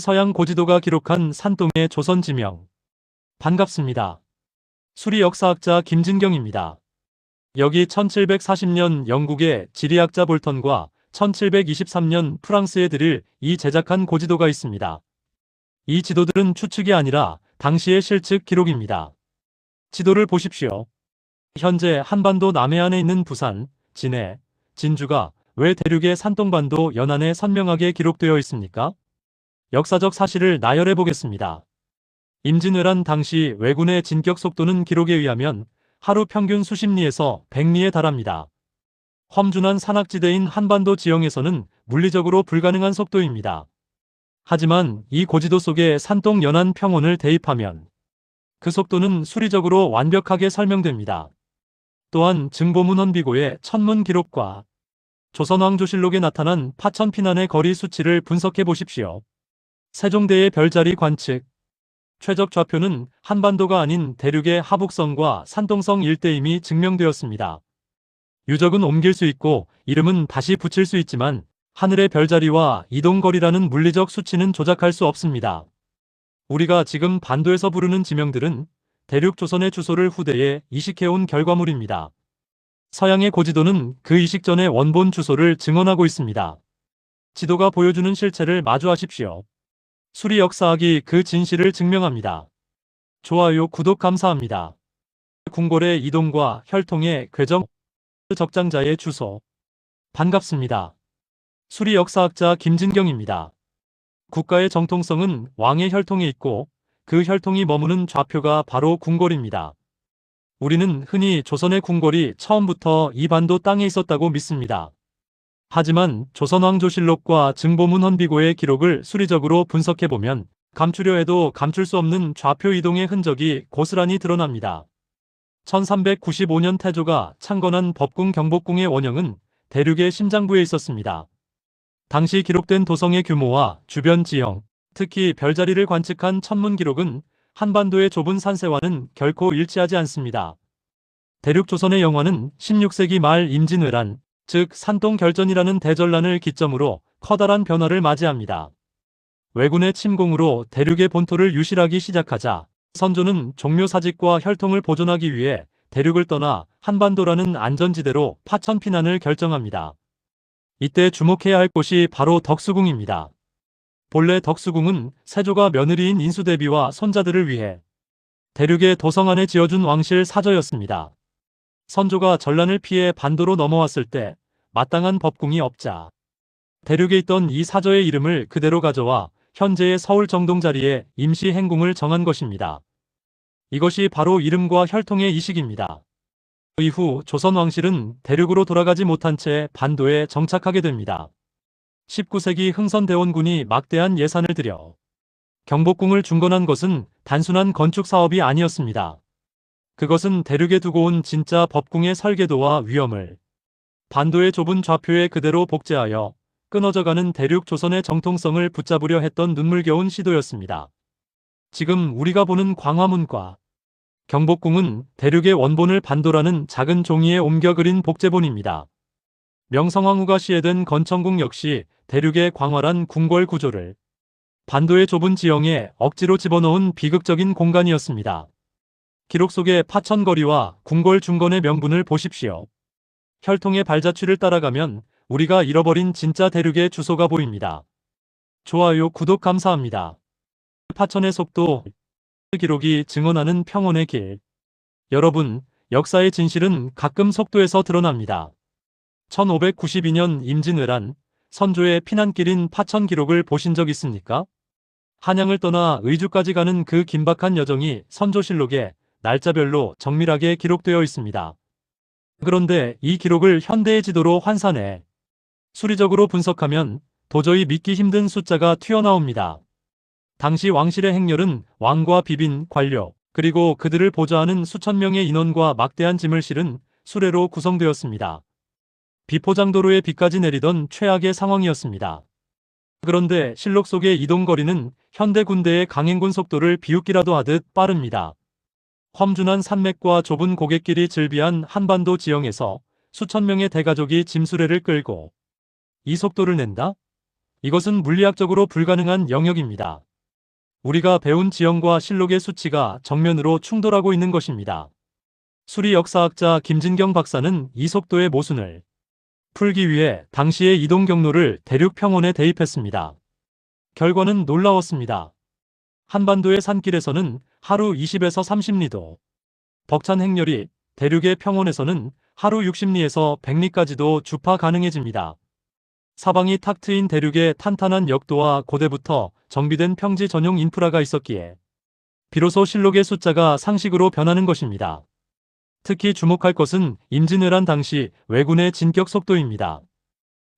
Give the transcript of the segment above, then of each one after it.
서양 고지도가 기록한 산동의 조선 지명. 반갑습니다. 수리 역사학자 김진경입니다. 여기 1740년 영국의 지리학자 볼턴과 1723년 프랑스의 드릴이 제작한 고지도가 있습니다. 이 지도들은 추측이 아니라 당시의 실측 기록입니다. 지도를 보십시오. 현재 한반도 남해안에 있는 부산, 진해, 진주가 왜 대륙의 산동반도 연안에 선명하게 기록되어 있습니까? 역사적 사실을 나열해 보겠습니다. 임진왜란 당시 왜군의 진격 속도는 기록에 의하면 하루 평균 수십 리에서 100리에 달합니다. 험준한 산악지대인 한반도 지형에서는 물리적으로 불가능한 속도입니다. 하지만 이 고지도 속에 산동 연안 평원을 대입하면 그 속도는 수리적으로 완벽하게 설명됩니다. 또한 증보문 헌비고의 천문 기록과 조선왕조실록에 나타난 파천 피난의 거리 수치를 분석해 보십시오. 세종대의 별자리 관측. 최적 좌표는 한반도가 아닌 대륙의 하북성과 산동성 일대임이 증명되었습니다. 유적은 옮길 수 있고 이름은 다시 붙일 수 있지만 하늘의 별자리와 이동거리라는 물리적 수치는 조작할 수 없습니다. 우리가 지금 반도에서 부르는 지명들은 대륙 조선의 주소를 후대에 이식해온 결과물입니다. 서양의 고지도는 그 이식 전의 원본 주소를 증언하고 있습니다. 지도가 보여주는 실체를 마주하십시오. 수리 역사학이 그 진실을 증명합니다. 좋아요, 구독 감사합니다. 궁궐의 이동과 혈통의 궤정, 적장자의 주소. 반갑습니다. 수리 역사학자 김진경입니다. 국가의 정통성은 왕의 혈통에 있고 그 혈통이 머무는 좌표가 바로 궁궐입니다. 우리는 흔히 조선의 궁궐이 처음부터 이 반도 땅에 있었다고 믿습니다. 하지만 조선왕조실록과 증보문 헌비고의 기록을 수리적으로 분석해보면 감추려 해도 감출 수 없는 좌표 이동의 흔적이 고스란히 드러납니다. 1395년 태조가 창건한 법궁 경복궁의 원형은 대륙의 심장부에 있었습니다. 당시 기록된 도성의 규모와 주변 지형, 특히 별자리를 관측한 천문 기록은 한반도의 좁은 산세와는 결코 일치하지 않습니다. 대륙 조선의 영화는 16세기 말 임진왜란, 즉 산동결전이라는 대전란을 기점으로 커다란 변화를 맞이합니다. 왜군의 침공으로 대륙의 본토를 유실하기 시작하자 선조는 종묘사직과 혈통을 보존하기 위해 대륙을 떠나 한반도라는 안전지대로 파천 피난을 결정합니다. 이때 주목해야 할 곳이 바로 덕수궁입니다. 본래 덕수궁은 세조가 며느리인 인수대비와 손자들을 위해 대륙의 도성 안에 지어준 왕실 사저였습니다. 선조가 전란을 피해 반도로 넘어왔을 때 마땅한 법궁이 없자 대륙에 있던 이 사저의 이름을 그대로 가져와 현재의 서울 정동 자리에 임시 행궁을 정한 것입니다. 이것이 바로 이름과 혈통의 이식입니다. 이후 조선 왕실은 대륙으로 돌아가지 못한 채 반도에 정착하게 됩니다. 19세기 흥선대원군이 막대한 예산을 들여 경복궁을 중건한 것은 단순한 건축 사업이 아니었습니다. 그것은 대륙에 두고 온 진짜 법궁의 설계도와 위험을 반도의 좁은 좌표에 그대로 복제하여 끊어져가는 대륙 조선의 정통성을 붙잡으려 했던 눈물겨운 시도였습니다. 지금 우리가 보는 광화문과 경복궁은 대륙의 원본을 반도라는 작은 종이에 옮겨 그린 복제본입니다. 명성황후가 시해된 건천궁 역시 대륙의 광활한 궁궐 구조를 반도의 좁은 지형에 억지로 집어넣은 비극적인 공간이었습니다. 기록 속의 파천거리와 궁궐 중건의 명분을 보십시오. 혈통의 발자취를 따라가면 우리가 잃어버린 진짜 대륙의 주소가 보입니다. 좋아요, 구독 감사합니다. 파천의 속도, 기록이 증언하는 평온의 길. 여러분, 역사의 진실은 가끔 속도에서 드러납니다. 1592년 임진왜란, 선조의 피난길인 파천 기록을 보신 적 있습니까? 한양을 떠나 의주까지 가는 그 긴박한 여정이 선조실록에 날짜별로 정밀하게 기록되어 있습니다. 그런데 이 기록을 현대의 지도로 환산해 수리적으로 분석하면 도저히 믿기 힘든 숫자가 튀어나옵니다. 당시 왕실의 행렬은 왕과 비빈, 관료, 그리고 그들을 보좌하는 수천 명의 인원과 막대한 짐을 실은 수레로 구성되었습니다. 비포장도로에 비까지 내리던 최악의 상황이었습니다. 그런데 실록 속의 이동거리는 현대 군대의 강행군 속도를 비웃기라도 하듯 빠릅니다. 험준한 산맥과 좁은 고갯길이 즐비한 한반도 지형에서 수천 명의 대가족이 짐수레를 끌고 이 속도를 낸다? 이것은 물리학적으로 불가능한 영역입니다. 우리가 배운 지형과 실록의 수치가 정면으로 충돌하고 있는 것입니다. 수리 역사학자 김진경 박사는 이 속도의 모순을 풀기 위해 당시의 이동 경로를 대륙 평원에 대입했습니다. 결과는 놀라웠습니다. 한반도의 산길에서는 하루 20에서 30리도, 벅찬 행렬이 대륙의 평원에서는 하루 60리에서 100리까지도 주파 가능해집니다. 사방이 탁 트인 대륙의 탄탄한 역도와 고대부터 정비된 평지 전용 인프라가 있었기에 비로소 실록의 숫자가 상식으로 변하는 것입니다. 특히 주목할 것은 임진왜란 당시 왜군의 진격 속도입니다.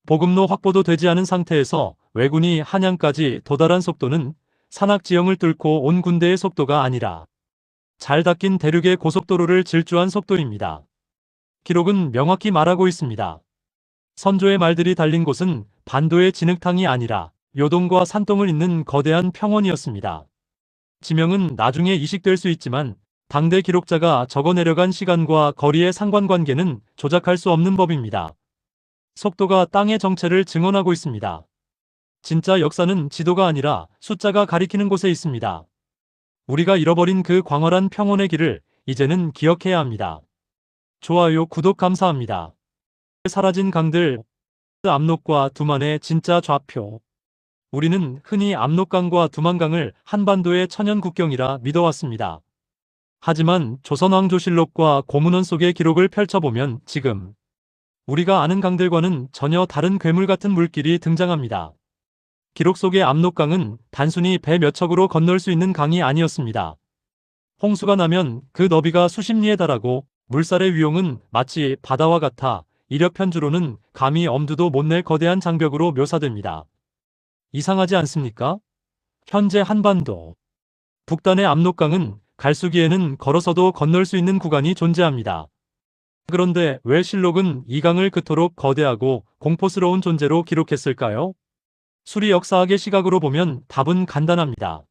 보급로 확보도 되지 않은 상태에서 왜군이 한양까지 도달한 속도는 산악 지형을 뚫고 온 군대의 속도가 아니라 잘 닦인 대륙의 고속도로를 질주한 속도입니다. 기록은 명확히 말하고 있습니다. 선조의 말들이 달린 곳은 반도의 진흙탕이 아니라 요동과 산동을 잇는 거대한 평원이었습니다. 지명은 나중에 이식될 수 있지만 당대 기록자가 적어내려간 시간과 거리의 상관관계는 조작할 수 없는 법입니다. 속도가 땅의 정체를 증언하고 있습니다. 진짜 역사는 지도가 아니라 숫자가 가리키는 곳에 있습니다. 우리가 잃어버린 그 광활한 평원의 길을 이제는 기억해야 합니다. 좋아요, 구독 감사합니다. 사라진 강들, 압록과 두만의 진짜 좌표. 우리는 흔히 압록강과 두만강을 한반도의 천연 국경이라 믿어왔습니다. 하지만 조선왕조실록과 고문원 속의 기록을 펼쳐보면 지금 우리가 아는 강들과는 전혀 다른 괴물 같은 물길이 등장합니다. 기록 속의 압록강은 단순히 배 몇 척으로 건널 수 있는 강이 아니었습니다. 홍수가 나면 그 너비가 수십 리에 달하고 물살의 위용은 마치 바다와 같아 이력 편주로는 감히 엄두도 못 낼 거대한 장벽으로 묘사됩니다. 이상하지 않습니까? 현재 한반도 북단의 압록강은 갈수기에는 걸어서도 건널 수 있는 구간이 존재합니다. 그런데 왜 실록은 이 강을 그토록 거대하고 공포스러운 존재로 기록했을까요? 수리 역사학의 시각으로 보면 답은 간단합니다.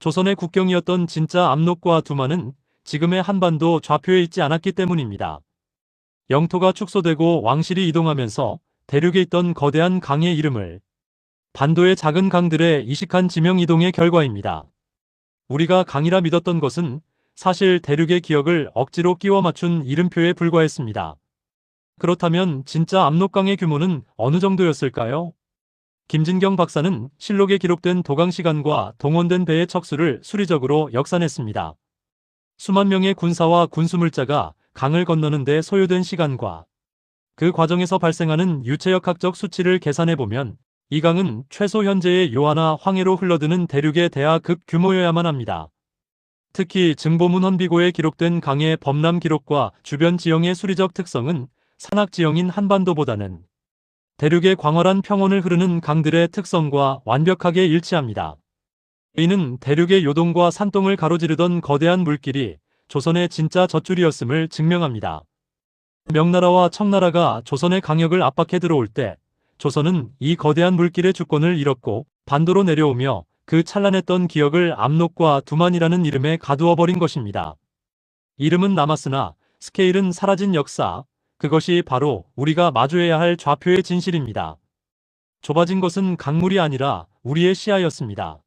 조선의 국경이었던 진짜 압록과 두만은 지금의 한반도 좌표에 있지 않았기 때문입니다. 영토가 축소되고 왕실이 이동하면서 대륙에 있던 거대한 강의 이름을 반도의 작은 강들의 이식한 지명 이동의 결과입니다. 우리가 강이라 믿었던 것은 사실 대륙의 기억을 억지로 끼워 맞춘 이름표에 불과했습니다. 그렇다면 진짜 압록강의 규모는 어느 정도였을까요? 김진경 박사는 실록에 기록된 도강 시간과 동원된 배의 척수를 수리적으로 역산했습니다. 수만 명의 군사와 군수물자가 강을 건너는 데 소요된 시간과 그 과정에서 발생하는 유체역학적 수치를 계산해보면 이 강은 최소 현재의 요하나 황해로 흘러드는 대륙에 대하 극 규모여야만 합니다. 특히 증보문 헌비고에 기록된 강의 범람 기록과 주변 지형의 수리적 특성은 산악 지형인 한반도보다는 대륙의 광활한 평원을 흐르는 강들의 특성과 완벽하게 일치합니다. 이는 대륙의 요동과 산동을 가로지르던 거대한 물길이 조선의 진짜 젖줄이었음을 증명합니다. 명나라와 청나라가 조선의 강역을 압박해 들어올 때 조선은 이 거대한 물길의 주권을 잃었고 반도로 내려오며 그 찬란했던 기억을 압록과 두만이라는 이름에 가두어 버린 것입니다. 이름은 남았으나 스케일은 사라진 역사, 그것이 바로 우리가 마주해야 할 좌표의 진실입니다. 좁아진 것은 강물이 아니라 우리의 시야였습니다.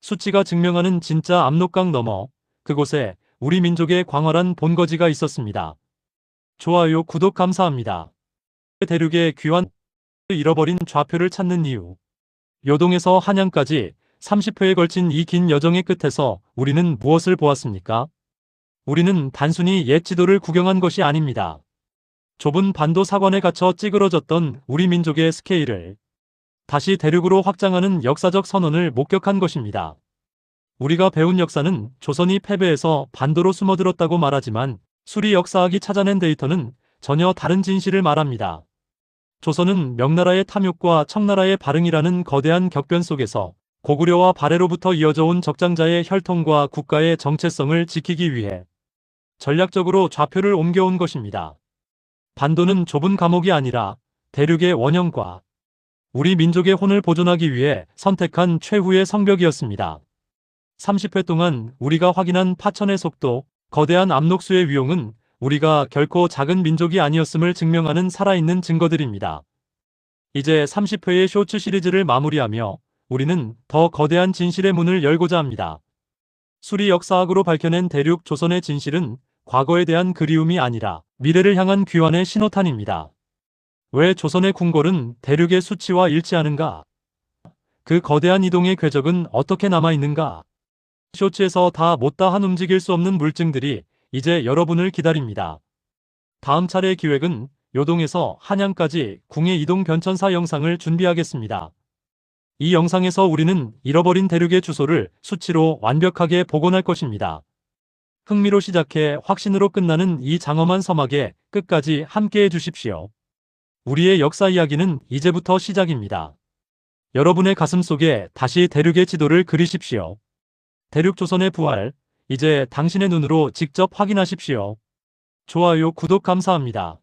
수치가 증명하는 진짜 압록강 너머, 그곳에 우리 민족의 광활한 본거지가 있었습니다. 좋아요, 구독 감사합니다. 대륙의 귀환 잃어버린 좌표를 찾는 이유. 요동에서 한양까지 30회에 걸친 이 긴 여정의 끝에서 우리는 무엇을 보았습니까? 우리는 단순히 옛 지도를 구경한 것이 아닙니다. 좁은 반도 사관에 갇혀 찌그러졌던 우리 민족의 스케일을 다시 대륙으로 확장하는 역사적 선언을 목격한 것입니다. 우리가 배운 역사는 조선이 패배해서 반도로 숨어들었다고 말하지만 수리 역사학이 찾아낸 데이터는 전혀 다른 진실을 말합니다. 조선은 명나라의 탐욕과 청나라의 발흥이라는 거대한 격변 속에서 고구려와 발해로부터 이어져 온 적장자의 혈통과 국가의 정체성을 지키기 위해 전략적으로 좌표를 옮겨온 것입니다. 반도는 좁은 감옥이 아니라 대륙의 원형과 우리 민족의 혼을 보존하기 위해 선택한 최후의 성벽이었습니다. 30회 동안 우리가 확인한 파천의 속도, 거대한 압록수의 위용은 우리가 결코 작은 민족이 아니었음을 증명하는 살아있는 증거들입니다. 이제 30회의 쇼츠 시리즈를 마무리하며 우리는 더 거대한 진실의 문을 열고자 합니다. 수리 역사학으로 밝혀낸 대륙 조선의 진실은 과거에 대한 그리움이 아니라 미래를 향한 귀환의 신호탄입니다. 왜 조선의 궁궐은 대륙의 수치와 일치하는가? 그 거대한 이동의 궤적은 어떻게 남아있는가? 쇼츠에서 다 못다 한 움직일 수 없는 물증들이 이제 여러분을 기다립니다. 다음 차례 기획은 요동에서 한양까지 궁의 이동 변천사 영상을 준비하겠습니다. 이 영상에서 우리는 잃어버린 대륙의 주소를 수치로 완벽하게 복원할 것입니다. 흥미로 시작해 확신으로 끝나는 이 장엄한 서막에 끝까지 함께해 주십시오. 우리의 역사 이야기는 이제부터 시작입니다. 여러분의 가슴 속에 다시 대륙의 지도를 그리십시오. 대륙 조선의 부활, 이제 당신의 눈으로 직접 확인하십시오. 좋아요, 구독 감사합니다.